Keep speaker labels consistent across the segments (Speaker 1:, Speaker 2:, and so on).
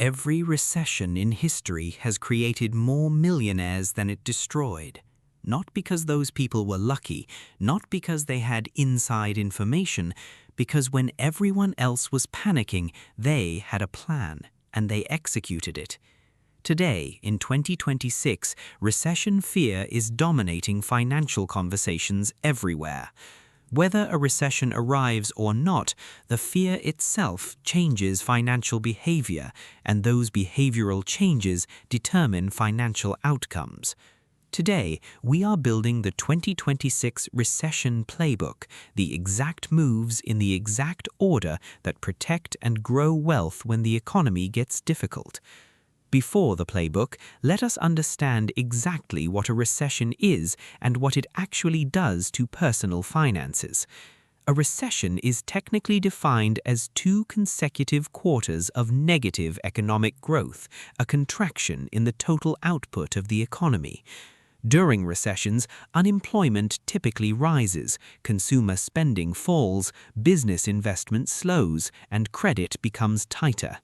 Speaker 1: Every recession in history has created more millionaires than it destroyed. Not because those people were lucky, not because they had inside information, because when everyone else was panicking, they had a plan, and they executed it. Today, in 2026, recession fear is dominating financial conversations everywhere. Whether a recession arrives or not, the fear itself changes financial behavior, and those behavioral changes determine financial outcomes. Today, we are building the 2026 Recession Playbook, the exact moves in the exact order that protect and grow wealth when the economy gets difficult. Before the playbook, let us understand exactly what a recession is and what it actually does to personal finances. A recession is technically defined as 2 consecutive quarters of negative economic growth, a contraction in the total output of the economy. During recessions, unemployment typically rises, consumer spending falls, business investment slows, and credit becomes tighter.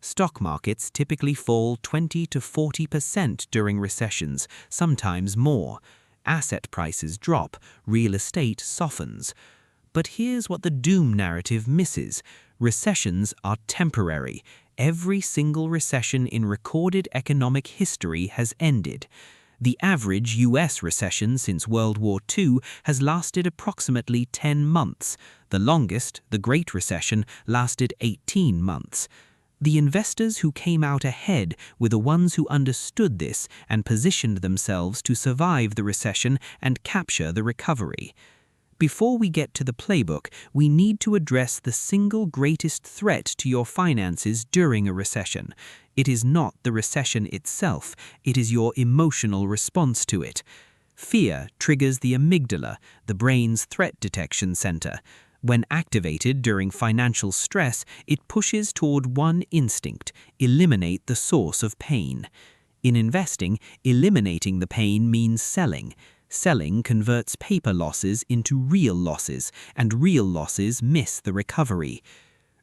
Speaker 1: Stock markets typically fall 20 to 40% during recessions, sometimes more. Asset prices drop, real estate softens. But here's what the doom narrative misses. Recessions are temporary. Every single recession in recorded economic history has ended. The average US recession since World War II has lasted approximately 10 months. The longest, the Great Recession, lasted 18 months. The investors who came out ahead were the ones who understood this and positioned themselves to survive the recession and capture the recovery. Before we get to the playbook, we need to address the single greatest threat to your finances during a recession. It is not the recession itself, it is your emotional response to it. Fear triggers the amygdala, the brain's threat detection center. When activated during financial stress, it pushes toward one instinct: eliminate the source of pain. In investing, eliminating the pain means selling. Selling converts paper losses into real losses, and real losses miss the recovery.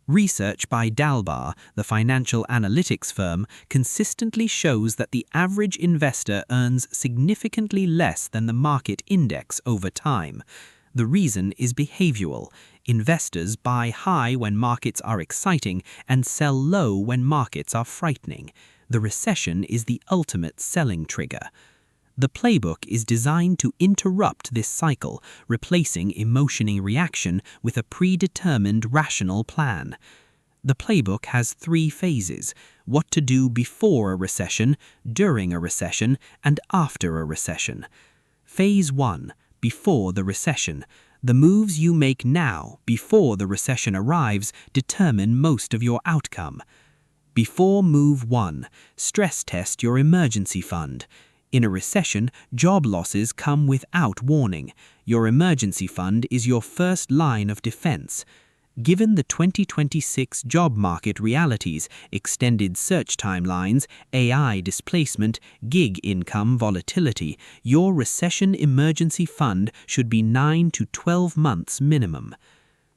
Speaker 1: Research by Dalbar, the financial analytics firm, consistently shows that the average investor earns significantly less than the market index over time. The reason is behavioral. Investors buy high when markets are exciting and sell low when markets are frightening. The recession is the ultimate selling trigger. The playbook is designed to interrupt this cycle, replacing emotional reaction with a predetermined rational plan. The playbook has 3 phases: what to do before a recession, during a recession, and after a recession. Phase 1. Before the recession. The moves you make now, before the recession arrives, determine most of your outcome. Before move 1. Stress test your emergency fund. In a recession, job losses come without warning. Your emergency fund is your first line of defense. Given the 2026 job market realities, extended search timelines, AI displacement, gig income volatility, your recession emergency fund should be 9 to 12 months minimum.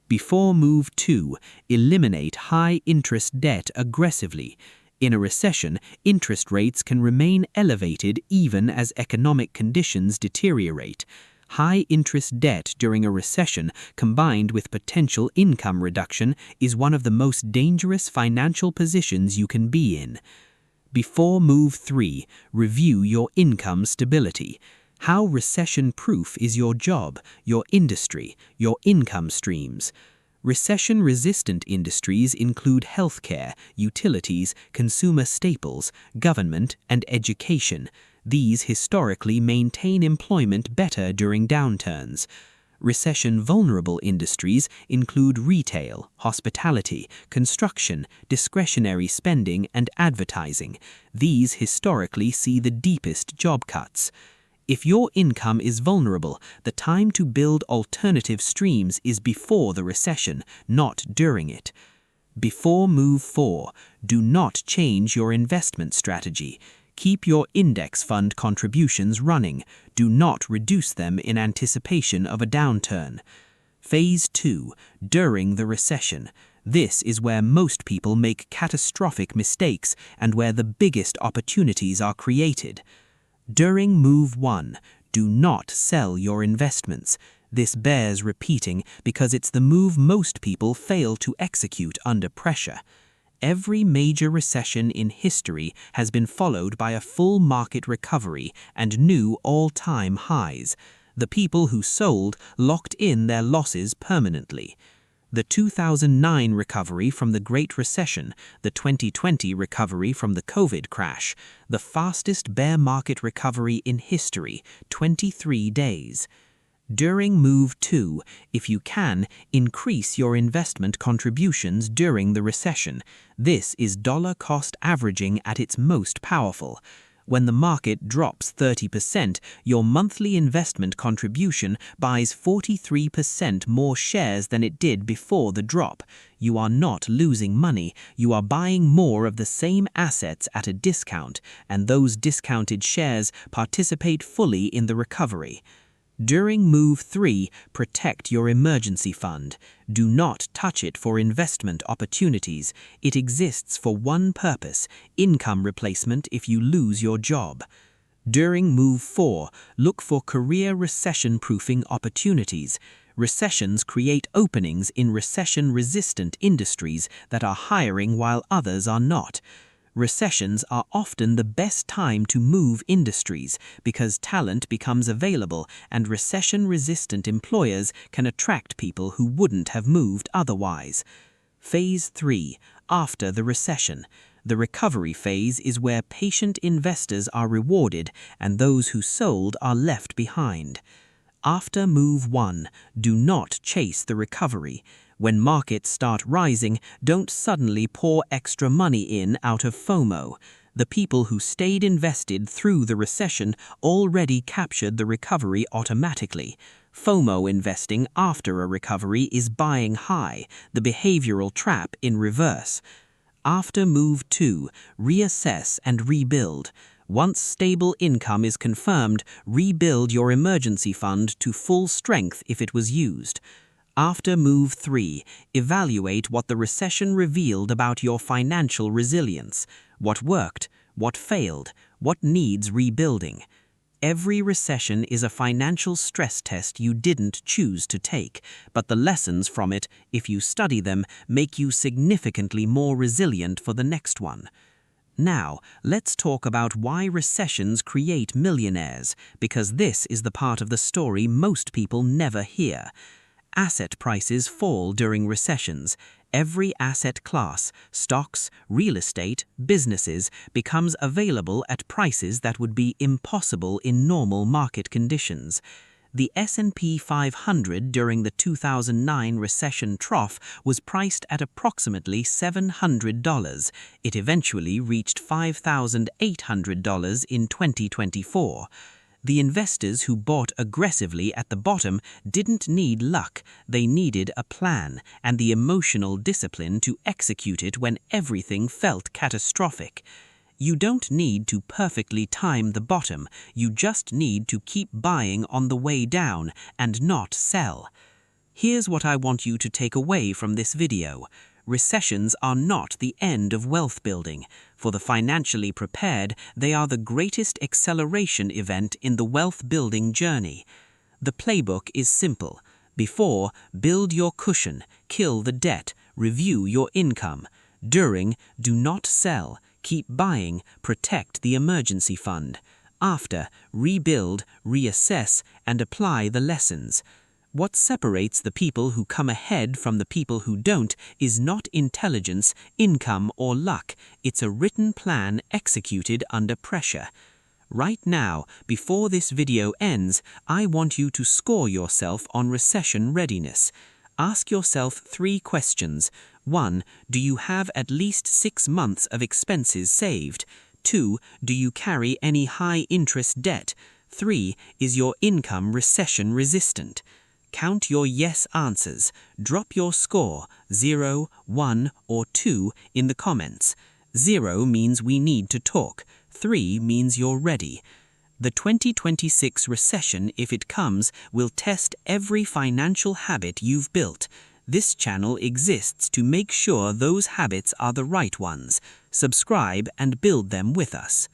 Speaker 1: Before move 2, eliminate high-interest debt aggressively. In a recession, interest rates can remain elevated even as economic conditions deteriorate. High-interest debt during a recession, combined with potential income reduction, is one of the most dangerous financial positions you can be in. Before move 3, review your income stability. How recession-proof is your job, your industry, your income streams? Recession-resistant industries include healthcare, utilities, consumer staples, government, and education. These historically maintain employment better during downturns. Recession-vulnerable industries include retail, hospitality, construction, discretionary spending, and advertising. These historically see the deepest job cuts. If your income is vulnerable, the time to build alternative streams is before the recession, not during it. Before move 4, do not change your investment strategy. Keep your index fund contributions running. Do not reduce them in anticipation of a downturn. Phase 2, during the recession. This is where most people make catastrophic mistakes and where the biggest opportunities are created. During Move 1, do not sell your investments. This bears repeating because it's the move most people fail to execute under pressure. Every major recession in history has been followed by a full market recovery and new all-time highs. The people who sold locked in their losses permanently. The 2009 recovery from the Great Recession, the 2020 recovery from the COVID crash, the fastest bear market recovery in history, 23 days. During Move 2, if you can, increase your investment contributions during the recession. This is dollar cost averaging at its most powerful. When the market drops 30%, your monthly investment contribution buys 43% more shares than it did before the drop. You are not losing money, you are buying more of the same assets at a discount, and those discounted shares participate fully in the recovery. During Move 3, protect your emergency fund. Do not touch it for investment opportunities. It exists for one purpose: income replacement if you lose your job. During Move 4, look for career recession-proofing opportunities. Recessions create openings in recession-resistant industries that are hiring while others are not. Recessions are often the best time to move industries because talent becomes available and recession-resistant employers can attract people who wouldn't have moved otherwise. Phase 3. After the recession. The recovery phase is where patient investors are rewarded and those who sold are left behind. After Move 1, do not chase the recovery. When markets start rising, don't suddenly pour extra money in out of FOMO. The people who stayed invested through the recession already captured the recovery automatically. FOMO investing after a recovery is buying high, the behavioral trap in reverse. After Move 2, reassess and rebuild. Once stable income is confirmed, rebuild your emergency fund to full strength if it was used. After Move 3, evaluate what the recession revealed about your financial resilience. What worked, what failed, what needs rebuilding. Every recession is a financial stress test you didn't choose to take, but the lessons from it, if you study them, make you significantly more resilient for the next one. Now, let's talk about why recessions create millionaires, because this is the part of the story most people never hear. Asset prices fall during recessions. Every asset class, stocks, real estate, businesses, becomes available at prices that would be impossible in normal market conditions. The S&P 500 during the 2009 recession trough was priced at approximately $700. It eventually reached $5,800 in 2024. The investors who bought aggressively at the bottom didn't need luck, they needed a plan and the emotional discipline to execute it when everything felt catastrophic. You don't need to perfectly time the bottom, you just need to keep buying on the way down and not sell. Here's what I want you to take away from this video. Recessions are not the end of wealth building. For the financially prepared, they are the greatest acceleration event in the wealth building journey. The playbook is simple. Before, build your cushion, kill the debt, review your income. During, do not sell, keep buying, protect the emergency fund. After, rebuild, reassess, and apply the lessons. What separates the people who come ahead from the people who don't is not intelligence, income, or luck. It's a written plan executed under pressure. Right now, before this video ends, I want you to score yourself on recession readiness. Ask yourself 3 questions. 1. Do you have at least 6 months of expenses saved? 2. Do you carry any high-interest debt? 3. Is your income recession resistant? Count your yes answers. Drop your score, 0, 1, or 2, in the comments. 0 means we need to talk. 3 means you're ready. The 2026 recession, if it comes, will test every financial habit you've built. This channel exists to make sure those habits are the right ones. Subscribe and build them with us.